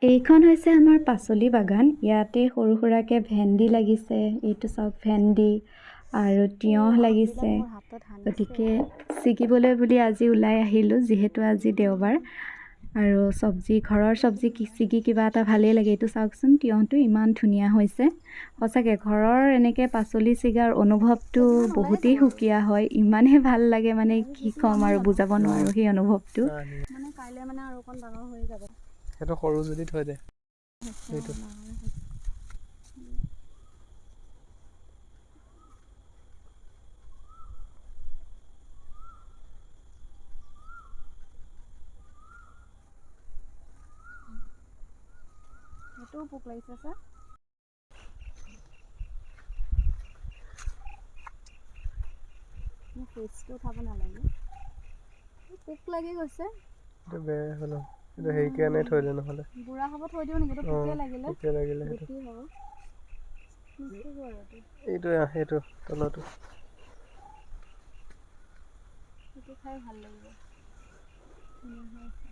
এইখন হৈছে আমাৰ পাচলি বাগান। ইয়াতে সৰু সুৰাকে ভেন্দি লাগিছে, এইটো চাওক ভেন্দি আৰু তিয়ঁহ লাগিছে। গতিকে ছিগিবলৈ বুলি আজি ওলাই আহিলোঁ, যিহেতু আজি দেওবাৰ। আৰু ঘৰৰ চব্জি ছিগি কিবা এটা ভালেই লাগে। এইটো চাওকচোন, তিয়ঁহটো ইমান ধুনীয়া হৈছে। সঁচাকৈ ঘৰৰ এনেকৈ পাচলি ছিগাৰ অনুভৱটো বহুতেই সুকীয়া হয়। ইমানেই ভাল লাগে, মানে কি ক'ম আৰু বুজাব নোৱাৰোঁ সেই অনুভৱটো। মানে কাইলৈ মানে আৰু অকণ ডাঙৰ হৈ যাব। সেইটো সৰু যদি থৈ দে। সেইটো সেইটোও পোক লাগিছে ছাৰ। মোৰ ফেচটো উঠাব নালাগে, পোক লাগি গৈছে। এইটো বেয়া হ'ল, এইটো হেৰিকে আনি থৈ দে নহ'লে। বুঢ়া হ'ব থৈ দিওঁ নেকি? এইটো পোকে লাগিলে। পোকে লাগিলে সেইটো। গুটি হ'ব। এইটো সেইটো তলতো। সেইটো খাই ভাল লাগিব। ধুনীয়া হৈ আছে।